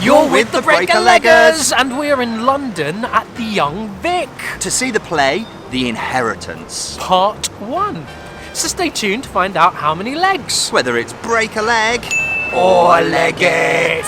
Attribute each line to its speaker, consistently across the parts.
Speaker 1: You're with the Breaker-Leggers, and we're in London at the Young Vic
Speaker 2: to see the play The Inheritance,
Speaker 1: Part 1. So stay tuned to find out how many legs.
Speaker 2: Whether it's break a leg
Speaker 1: or leg it.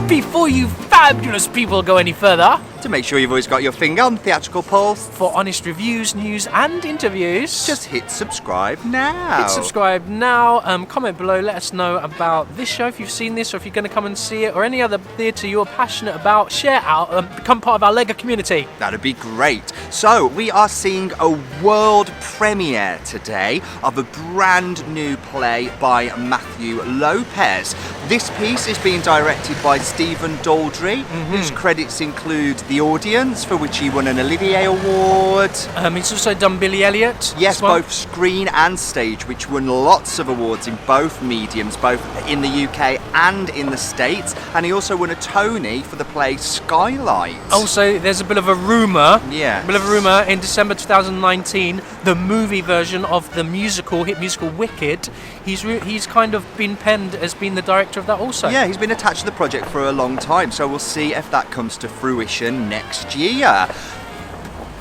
Speaker 1: Before you fabulous people go any further,
Speaker 2: to make sure you've always got your finger on the theatrical pulse
Speaker 1: for honest reviews, news and interviews,
Speaker 2: just hit subscribe now.
Speaker 1: Hit subscribe now. Comment below, let us know about this show if you've seen this or if you're going to come and see it, or any other theatre you're passionate about. Share out, become part of our Lego community.
Speaker 2: That'd be great. So we are seeing a world premiere today of a brand new play by Matthew Lopez. This piece is being directed by Daldry, whose credits include The Audience, for which he won an Olivier Award.
Speaker 1: He's also done Billy Elliot.
Speaker 2: Yes, both screen and stage, which won lots of awards in both mediums, both in the UK and in the States. And he also won a Tony for the play Skylight.
Speaker 1: Also, there's a bit of a rumour.
Speaker 2: Yeah.
Speaker 1: A bit of a rumour in December 2019, the movie version of the hit musical Wicked. He's kind of been penned as being the director of that also.
Speaker 2: Yeah, he's been attached to the project for a long time, so we'll see if that comes to fruition next year.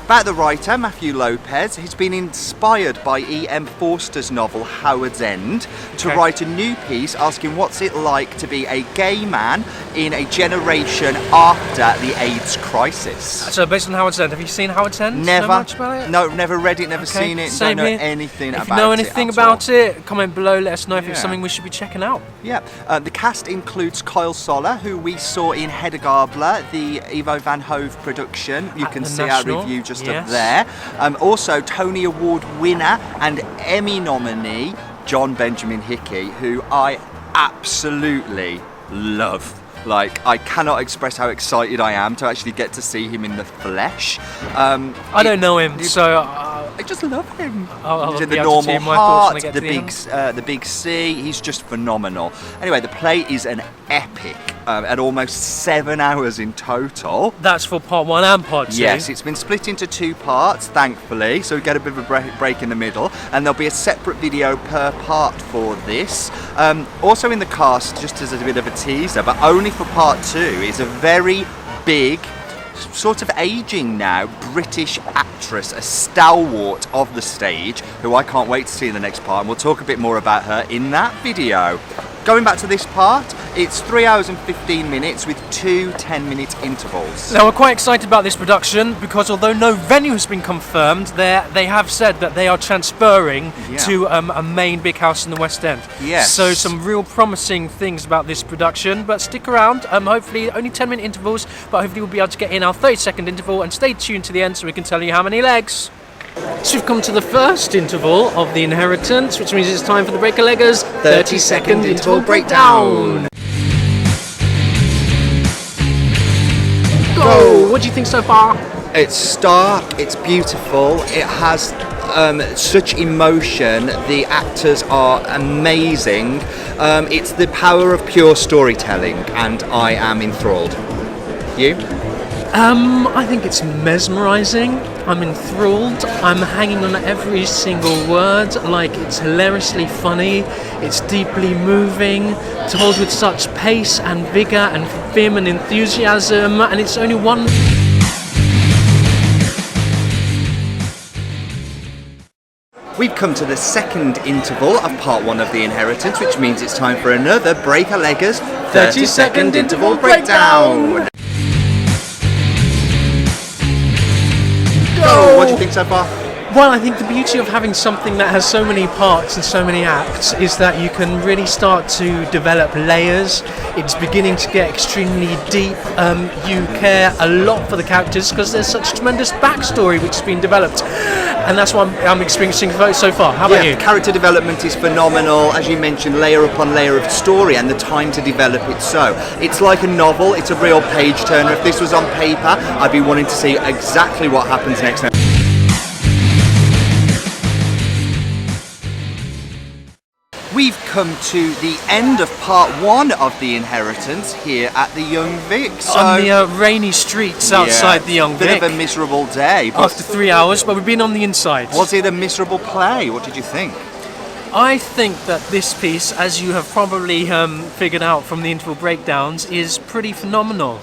Speaker 2: About the writer, Matthew Lopez, he's been inspired by E.M. Forster's novel Howard's End to write a new piece asking what's it like to be a gay man in a generation after the AIDS crisis.
Speaker 1: So based on Howard's End, have you seen Howard's End?
Speaker 2: Never.
Speaker 1: Know much about it?
Speaker 2: No, never read it, never seen it,
Speaker 1: Same
Speaker 2: don't know
Speaker 1: here.
Speaker 2: anything about it.
Speaker 1: If you know anything about it, comment below, let us know if it's something we should be checking out.
Speaker 2: Yeah, the cast includes Kyle Soller, who we saw in Hedda Gabler, the Ivo van Hove production. You can see our review just up there. Also, Tony Award winner and Emmy nominee John Benjamin Hickey, who I absolutely love. Like, I cannot express how excited I am to actually get to see him in the flesh.
Speaker 1: I don't know him, so
Speaker 2: I just love him.
Speaker 1: He's
Speaker 2: in The Normal Heart, the Big C. He's just phenomenal. Anyway, the play is an epic at almost 7 hours in total.
Speaker 1: That's for part 1 and part 2.
Speaker 2: Yes, it's been split into 2 parts, thankfully, so we get a bit of a break in the middle, and there'll be a separate video per part for this. Also in the cast, just as a bit of a teaser, but only for part 2, is a very big, sort of aging now, British actress, a stalwart of the stage, who I can't wait to see in the next part, and we'll talk a bit more about her in that video. Going back to this part, it's 3 hours and 15 minutes with 2 10-minute intervals.
Speaker 1: Now, we're quite excited about this production because although no venue has been confirmed, they have said that they are transferring to a main big house in the West End.
Speaker 2: Yes.
Speaker 1: So some real promising things about this production, but stick around. Hopefully only 10-minute intervals, but hopefully we'll be able to get in our 30-second interval, and stay tuned to the end so we can tell you how many legs. So we've come to the first interval of The Inheritance, which means it's time for the Breaker-Leggers 30-second interval breakdown. Go! What do you think so far?
Speaker 2: It's stark, it's beautiful, it has such emotion, the actors are amazing, it's the power of pure storytelling, and I am enthralled. You?
Speaker 1: I think it's mesmerising. I'm enthralled. I'm hanging on every single word. Like, it's hilariously funny. It's deeply moving, told with such pace and vigour and vim and enthusiasm. And it's only one.
Speaker 2: We've come to the second interval of part 1 of The Inheritance, which means it's time for another Breaker-Leggers 30-second interval breakdown. Go! What do you think so far?
Speaker 1: Well, I think the beauty of having something that has so many parts and so many acts is that you can really start to develop layers. It's beginning to get extremely deep. You care a lot for the characters because there's such tremendous backstory which has been developed. And that's what I'm experiencing so far. How about you?
Speaker 2: Character development is phenomenal. As you mentioned, layer upon layer of story and the time to develop it so. It's like a novel. It's a real page turner. If this was on paper, I'd be wanting to see exactly what happens next. We've come to the end of part 1 of The Inheritance here at the Young Vic. So,
Speaker 1: on the rainy streets outside the Young Vic.
Speaker 2: Bit of a miserable day.
Speaker 1: After 3 hours, but we've been on the inside.
Speaker 2: Was it a miserable play? What did you think?
Speaker 1: I think that this piece, as you have probably figured out from the interval breakdowns, is pretty phenomenal.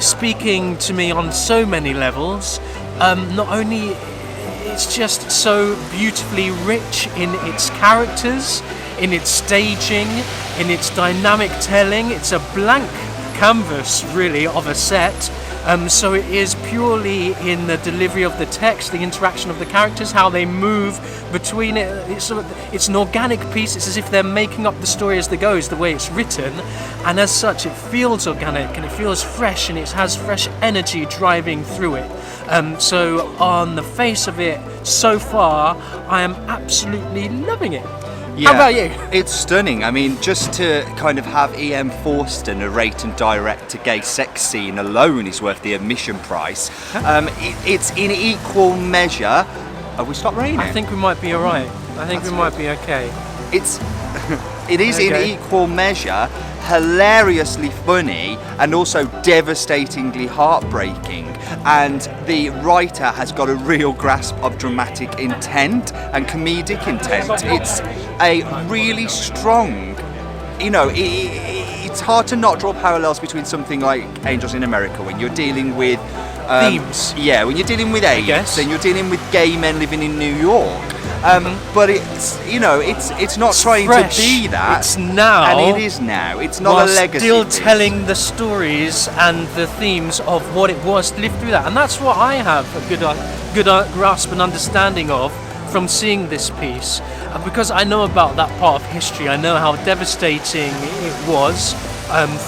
Speaker 1: Speaking to me on so many levels. Not only it's just so beautifully rich in its characters, in its staging, in its dynamic telling. It's a blank canvas, really, of a set. So it is purely in the delivery of the text, the interaction of the characters, how they move between it. It's an organic piece. It's as if they're making up the story as they go, is the way it's written. And as such, it feels organic and it feels fresh and it has fresh energy driving through it. So on the face of it, so far, I am absolutely loving it.
Speaker 2: Yeah,
Speaker 1: how about you?
Speaker 2: It's stunning. I mean, just to kind of have E.M. Forster narrate and direct a gay sex scene alone is worth the admission price. It's in equal measure. Have we stopped raining?
Speaker 1: I think we might be alright. I think we might be okay.
Speaker 2: It is in equal measure hilariously funny and also devastatingly heartbreaking, and the writer has got a real grasp of dramatic intent and comedic intent. It's a really strong, it's hard to not draw parallels between something like Angels in America when you're dealing with
Speaker 1: themes.
Speaker 2: Yeah, when you're dealing with AIDS and you're dealing with gay men living in New York. But it's not trying to be that.
Speaker 1: It's now,
Speaker 2: and it is now. It's not a legacy.
Speaker 1: Still telling the stories and the themes of what it was to live through that, and that's what I have a good grasp and understanding of from seeing this piece, because I know about that part of history. I know how devastating it was.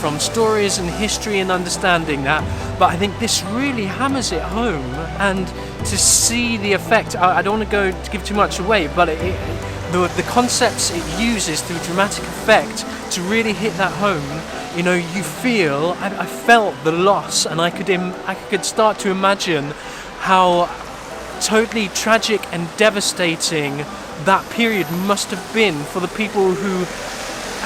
Speaker 1: From stories and history and understanding that, but I think this really hammers it home, and to see the effect, I don't want to give too much away, but the concepts it uses through dramatic effect to really hit that home. You feel, I felt the loss, and I could start to imagine how totally tragic and devastating that period must have been for the people who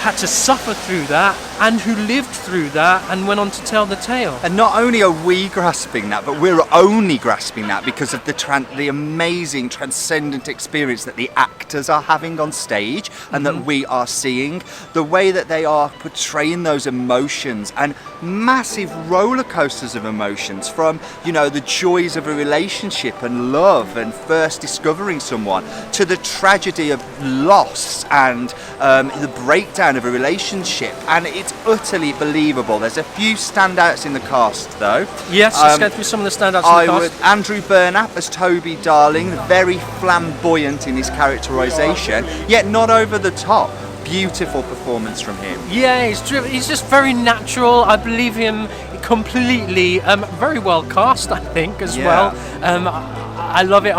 Speaker 1: had to suffer through that and who lived through that and went on to tell the tale.
Speaker 2: And not only are we grasping that, but we're only grasping that because of the amazing transcendent experience that the actors are having on stage and that we are seeing. The way that they are portraying those emotions and massive roller coasters of emotions, from the joys of a relationship and love and first discovering someone, to the tragedy of loss and the breakdown of a relationship, and it's utterly believable. There's a few standouts in the cast though.
Speaker 1: Yes, let's go through some of the standouts in the cast.
Speaker 2: Andrew Burnap as Toby Darling, very flamboyant in his characterisation, yet not over the top. Beautiful performance from him. Yeah,
Speaker 1: he's just very natural. I believe him completely. Very well cast, I think, as well. I love it.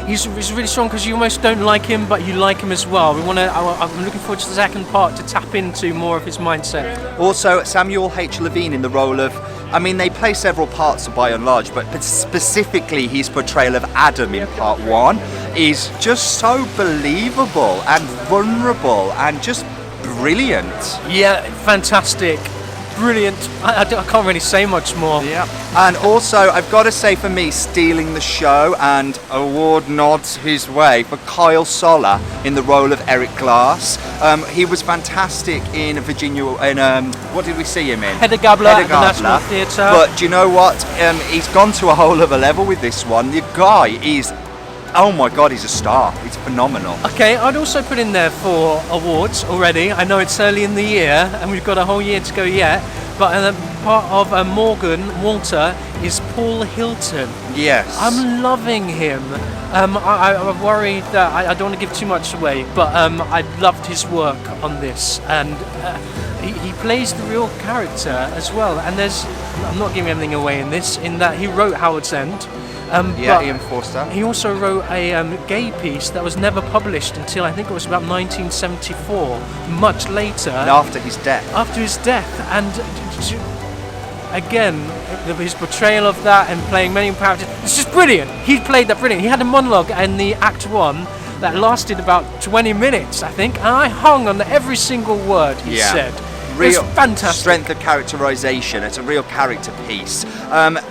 Speaker 1: He's really strong because you almost don't like him, but you like him as well. I'm looking forward to the second part to tap into more of his mindset.
Speaker 2: Also, Samuel H. Levine in the role of, they play several parts by and large, but specifically his portrayal of Adam in part one is just so believable and vulnerable and just brilliant.
Speaker 1: Yeah, fantastic. Brilliant. I can't really say much more.
Speaker 2: Yeah. And also, I've got to say, for me, stealing the show, and award nods his way for Kyle Soller in the role of Eric Glass. He was fantastic in Virginia. What did we see him in?
Speaker 1: Hedda Gabler at the National Theatre.
Speaker 2: But do you know what? He's gone to a whole other level with this one. The guy is. Oh my God, he's a star. He's phenomenal.
Speaker 1: Okay, I'd also put in there for awards already. I know it's early in the year and we've got a whole year to go yet, but part of Morgan Walter is Paul Hilton.
Speaker 2: Yes.
Speaker 1: I'm loving him. I'm worried that I don't want to give too much away, but I loved his work on this, and he plays the real character as well. And I'm not giving anything away in this, in that he wrote Howard's End.
Speaker 2: Ian Forster.
Speaker 1: He also wrote a gay piece that was never published until I think it was about 1974, much later.
Speaker 2: And after his death.
Speaker 1: After his death, and again, his portrayal of that and playing many characters, it's just brilliant. He played that brilliant. He had a monologue in the Act 1 that lasted about 20 minutes, I think, and I hung on every single word he said.
Speaker 2: Real
Speaker 1: fantastic
Speaker 2: strength of characterization. It's a real character piece.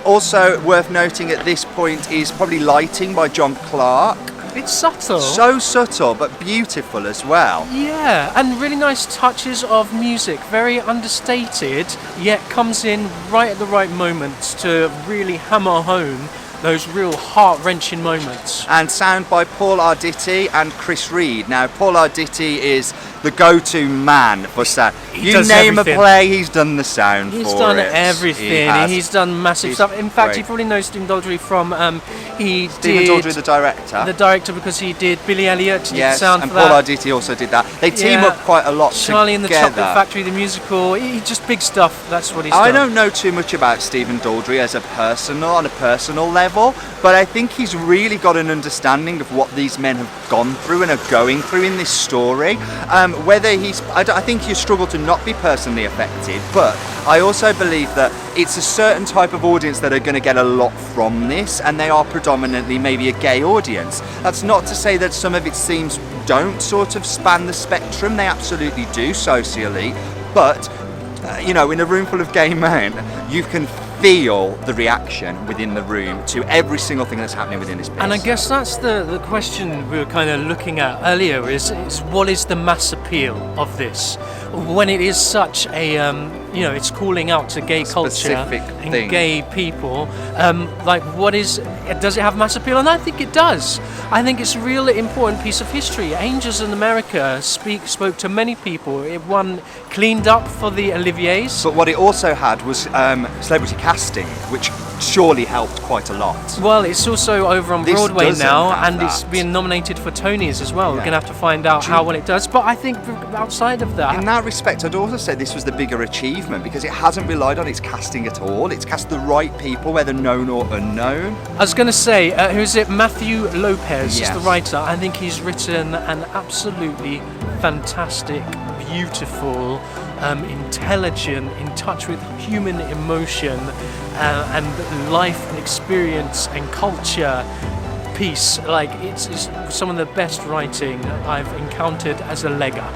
Speaker 2: Also worth noting at this point is probably lighting by John Clark.
Speaker 1: It's subtle.
Speaker 2: So subtle, but beautiful as well.
Speaker 1: Yeah, and really nice touches of music, very understated, yet comes in right at the right moments to really hammer home those real heart-wrenching moments.
Speaker 2: And sound by Paul Arditi and Chris Reed. Now, Paul Arditi is the go-to man for sound.
Speaker 1: He
Speaker 2: you
Speaker 1: does
Speaker 2: name
Speaker 1: everything.
Speaker 2: a play, he's done the sound for it.
Speaker 1: He's done everything. He's done massive
Speaker 2: He's
Speaker 1: stuff. In fact,
Speaker 2: great.
Speaker 1: you probably know Stephen Daldry from Stephen
Speaker 2: Daldry, the director.
Speaker 1: The director, because he did Billy Elliot. He did
Speaker 2: Yes,
Speaker 1: sound
Speaker 2: and
Speaker 1: for
Speaker 2: Paul
Speaker 1: that.
Speaker 2: Arditi also did that. They team
Speaker 1: Yeah.
Speaker 2: up quite a lot
Speaker 1: Charlie and the
Speaker 2: together.
Speaker 1: Chocolate Factory, the musical. He just big stuff. That's what he's done.
Speaker 2: I don't know too much about Stephen Daldry on a personal level, but I think he's really got an understanding of what these men have gone through and are going through in this story. I think you struggle to not be personally affected, but I also believe that it's a certain type of audience that are going to get a lot from this, and they are predominantly maybe a gay audience. That's not to say that some of its themes don't sort of span the spectrum. They absolutely do socially, but in a room full of gay men, you can feel the reaction within the room to every single thing that's happening within this piece.
Speaker 1: And I guess that's the question we were kind of looking at earlier is what is the mass appeal of this? When it is such a, it's calling out to gay culture
Speaker 2: Specific
Speaker 1: and
Speaker 2: thing.
Speaker 1: gay people, does it have mass appeal? And I think it does. I think it's a real important piece of history. Angels in America spoke to many people. It won cleaned up for the Oliviers.
Speaker 2: But what it also had was celebrity casting, which surely helped quite a lot.
Speaker 1: Well, it's also over on
Speaker 2: This
Speaker 1: Broadway
Speaker 2: doesn't
Speaker 1: now,
Speaker 2: have
Speaker 1: and it's
Speaker 2: that.
Speaker 1: been nominated for Tonys as well.
Speaker 2: Yeah.
Speaker 1: We're going to have to find out how well it does. But I think outside of that,
Speaker 2: In that respect, I'd also say this was the bigger achievement because it hasn't relied on its casting at all. It's cast the right people, whether known or unknown.
Speaker 1: I was going to say, who's it? Matthew Lopez is
Speaker 2: Yes.
Speaker 1: the writer. I think he's written an absolutely fantastic, beautiful, intelligent, in touch with human emotion and life and experience and culture piece. Like it's some of the best writing I've encountered as a legger.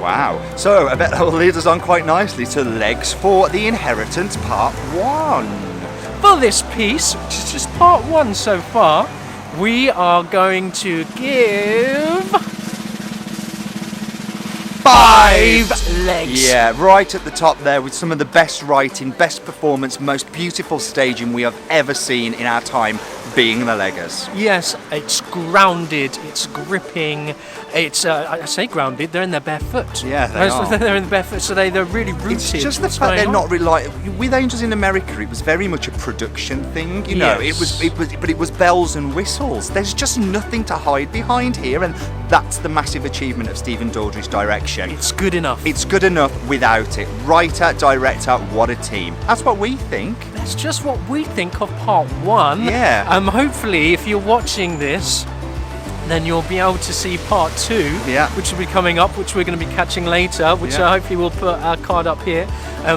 Speaker 2: Wow. So I bet that will lead us on quite nicely to Legs for The Inheritance Part 1.
Speaker 1: For this piece, which is just part 1 so far, we are going to give 5 legs.
Speaker 2: Yeah, right at the top there with some of the best writing, best performance, most beautiful staging we have ever seen in our time being the Leggers.
Speaker 1: Yes, it's grounded, it's gripping, it's, I say grounded, they're in their bare foot.
Speaker 2: Yeah, they are.
Speaker 1: They're in their bare foot, so they're really rooted.
Speaker 2: It's just the
Speaker 1: What's
Speaker 2: fact they're
Speaker 1: going
Speaker 2: not
Speaker 1: on?
Speaker 2: relying. With Angels in America, it was very much a production thing, you know.
Speaker 1: Yes.
Speaker 2: But it was bells and whistles. There's just nothing to hide behind here, and that's the massive achievement of Stephen Daldry's direction.
Speaker 1: It's good enough.
Speaker 2: It's good enough without it. Writer, director, what a team. That's what we think.
Speaker 1: That's just what we think of part 1.
Speaker 2: Yeah.
Speaker 1: Hopefully, if you're watching this, then you'll be able to see part 2,
Speaker 2: Yeah.
Speaker 1: which will be coming up, which we're going to be catching later, which
Speaker 2: Yeah.
Speaker 1: hopefully we'll put our card up here.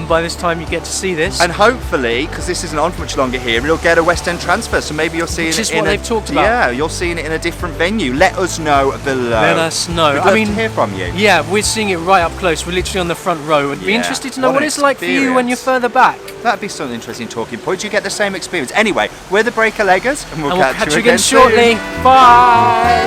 Speaker 1: By this time, you get to see this.
Speaker 2: And hopefully, because this isn't on for much longer here, you'll get a West End transfer. So maybe you're seeing
Speaker 1: Which
Speaker 2: it
Speaker 1: is
Speaker 2: in
Speaker 1: what
Speaker 2: a,
Speaker 1: they've talked about.
Speaker 2: Yeah, you're seeing it in a different venue. Let us know below.
Speaker 1: Let us know.
Speaker 2: We'd love to hear from you.
Speaker 1: Yeah, we're seeing it right up close. We're literally on the front row. I'd be
Speaker 2: Yeah.
Speaker 1: interested to know
Speaker 2: What
Speaker 1: what
Speaker 2: an
Speaker 1: it's like for you when you're
Speaker 2: experience.
Speaker 1: further back.
Speaker 2: That'd be some interesting talking points. You get the same experience. Anyway, we're the Breaker Leggers, and we'll
Speaker 1: And we'll
Speaker 2: catch
Speaker 1: catch you
Speaker 2: again
Speaker 1: again shortly.
Speaker 2: soon.
Speaker 1: Bye.